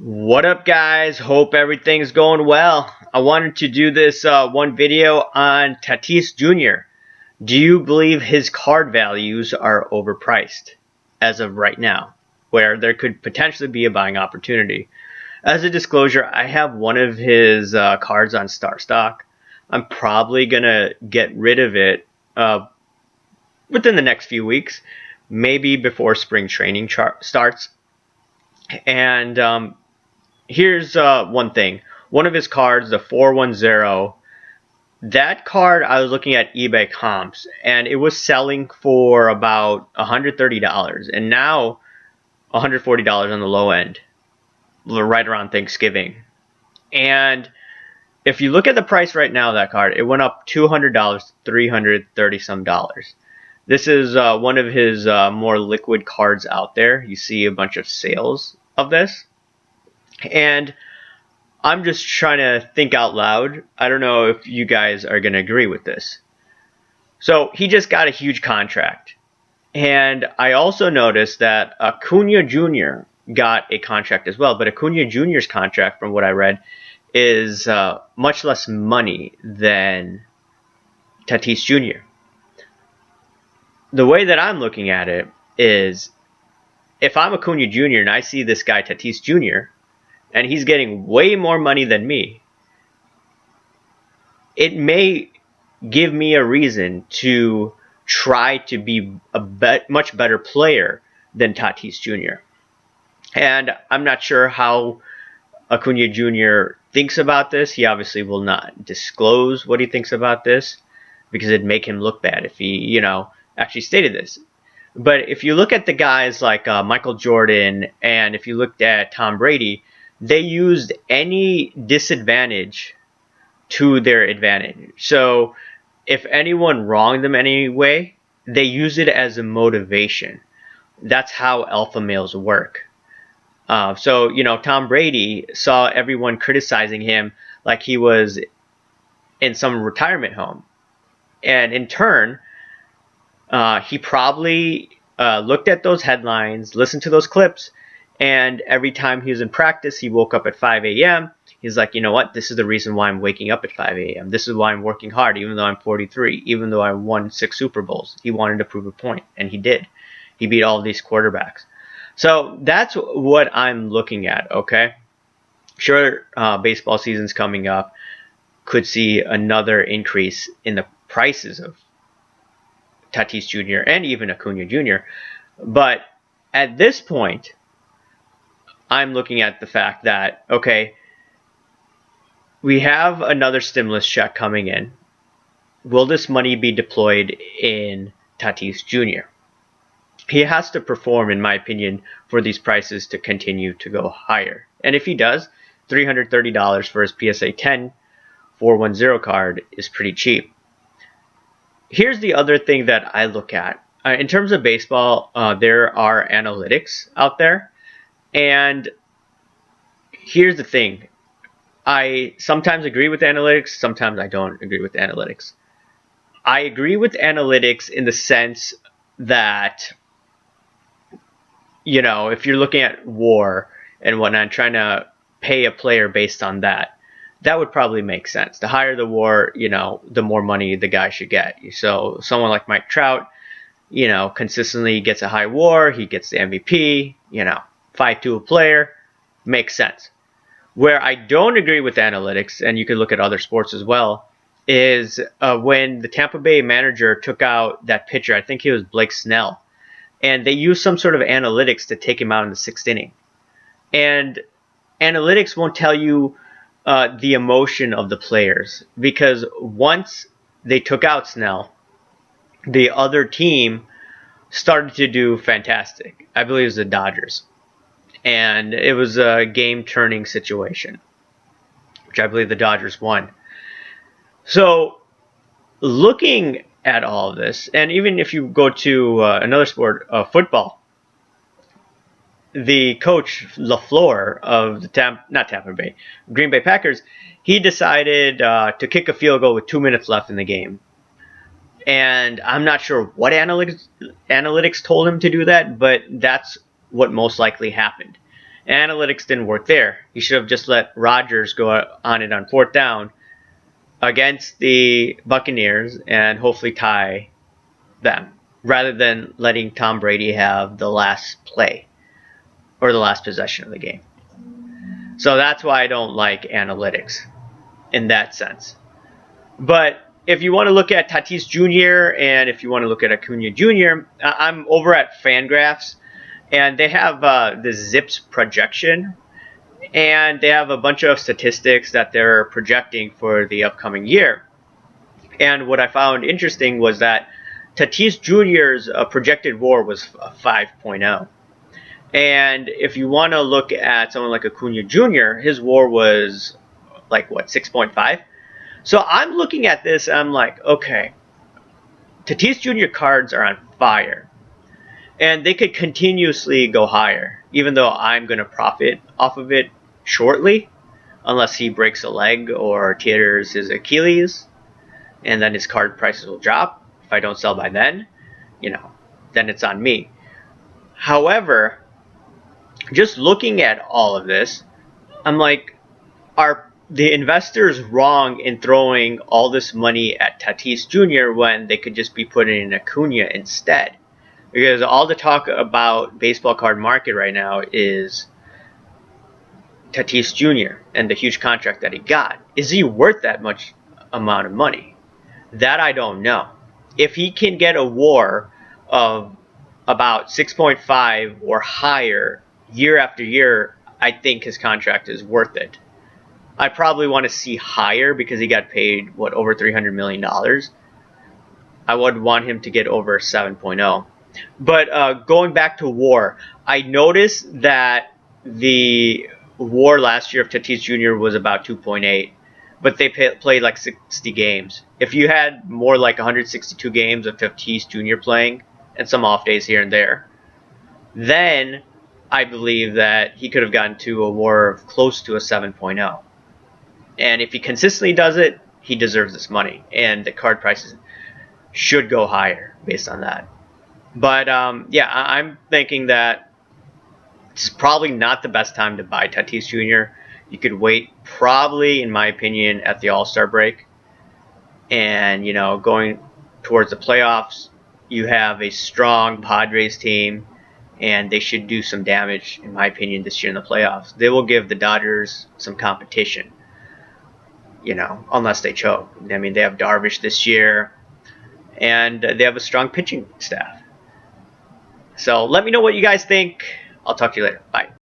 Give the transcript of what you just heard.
What up, guys? Hope everything's going well. I wanted to do this one video on Tatis Jr. Do you believe his card values are overpriced as of right now, where there could potentially be a buying opportunity? As a disclosure, I have one of his cards on Star Stock. I'm probably going to get rid of it within the next few weeks, maybe before spring training starts. And here's one thing. One of his cards, the 410, that card I was looking at eBay comps, and it was selling for about $130, and now $140 on the low end, right around Thanksgiving. And if you look at the price right now of that card, it went up $200, $330 some dollars. This is one of his more liquid cards out there. You see a bunch of sales of this. And I'm just trying to think out loud. I don't know if you guys are going to agree with this. So he just got a huge contract. And I also noticed that Acuna Jr. got a contract as well. But Acuna Jr.'s contract, from what I read, is much less money than Tatis Jr. The way that I'm looking at it is, if I'm Acuna Jr. and I see this guy Tatis Jr., and he's getting way more money than me, it may give me a reason to try to be a much better player than Tatis Jr. And I'm not sure how Acuna Jr. thinks about this. He obviously will not disclose what he thinks about this, because it'd make him look bad if he, actually stated this. But if you look at the guys like Michael Jordan, and if you looked at Tom Brady, they used any disadvantage to their advantage. So if anyone wronged them anyway, they use it as a motivation. That's how alpha males work. So Tom Brady saw everyone criticizing him like he was in some retirement home. And in turn, he probably looked at those headlines, listened to those clips, and every time he was in practice, he woke up at 5 a.m. He's like, you know what? This is the reason why I'm waking up at 5 a.m. This is why I'm working hard, even though I'm 43, even though I won 6 Super Bowls. He wanted to prove a point, and he did. He beat all of these quarterbacks. So that's what I'm looking at, okay? Sure, baseball season's coming up. Could see another increase in the prices of Tatis Jr. and even Acuna Jr. But at this point, I'm looking at the fact that, okay, we have another stimulus check coming in. Will this money be deployed in Tatis Jr.? He has to perform, in my opinion, for these prices to continue to go higher. And if he does, $330 for his PSA 10 410 card is pretty cheap. Here's the other thing that I look at. In terms of baseball, there are analytics out there. And here's the thing. I sometimes agree with analytics, sometimes I don't agree with analytics. I agree with analytics in the sense that, if you're looking at WAR and whatnot, trying to pay a player based on that, that would probably make sense. The higher the WAR, the more money the guy should get. So someone like Mike Trout, consistently gets a high WAR, he gets the MVP, 5 a player, makes sense. Where I don't agree with analytics, and you can look at other sports as well, is when the Tampa Bay manager took out that pitcher, I think he was Blake Snell, and they used some sort of analytics to take him out in the 6th inning. And analytics won't tell you the emotion of the players, because once they took out Snell, the other team started to do fantastic. I believe it was the Dodgers. And it was a game-turning situation, which I believe the Dodgers won. So looking at all of this, and even if you go to another sport, football, the coach LaFleur of the Green Bay Packers, he decided to kick a field goal with 2 minutes left in the game. And I'm not sure what analytics told him to do that, but that's what most likely happened. Analytics didn't work there. He should have just let Rodgers go on it on 4th down against the Buccaneers and hopefully tie them, rather than letting Tom Brady have the last play or the last possession of the game. So that's why I don't like analytics in that sense. But if you want to look at Tatis Jr. and if you want to look at Acuna Jr., I'm over at Fangraphs, and they have the Zips projection, and they have a bunch of statistics that they're projecting for the upcoming year. And what I found interesting was that Tatis Jr.'s projected WAR was 5.0. And if you want to look at someone like Acuna Jr., his WAR was like, what, 6.5? So I'm looking at this and I'm like, okay, Tatis Jr. cards are on fire. And they could continuously go higher, even though I'm going to profit off of it shortly, unless he breaks a leg or tears his Achilles, and then his card prices will drop. If I don't sell by then, then it's on me. However, just looking at all of this, I'm like, are the investors wrong in throwing all this money at Tatis Jr. when they could just be putting in Acuna instead? Because all the talk about baseball card market right now is Tatis Jr. and the huge contract that he got. Is he worth that much amount of money? That I don't know. If he can get a WAR of about 6.5 or higher year after year, I think his contract is worth it. I probably want to see higher because he got paid, over $300 million. I would want him to get over 7.0. But going back to WAR, I noticed that the WAR last year of Tatis Jr. was about 2.8, but they played like 60 games. If you had more like 162 games of Tatis Jr. playing and some off days here and there, then I believe that he could have gotten to a WAR of close to a 7.0. And if he consistently does it, he deserves this money, and the card prices should go higher based on that. But yeah, I'm thinking that it's probably not the best time to buy Tatis Jr. You could wait, probably, in my opinion, at the All-Star break. And, going towards the playoffs, you have a strong Padres team, and they should do some damage, in my opinion, this year in the playoffs. They will give the Dodgers some competition, unless they choke. I mean, they have Darvish this year, and they have a strong pitching staff. So let me know what you guys think. I'll talk to you later. Bye.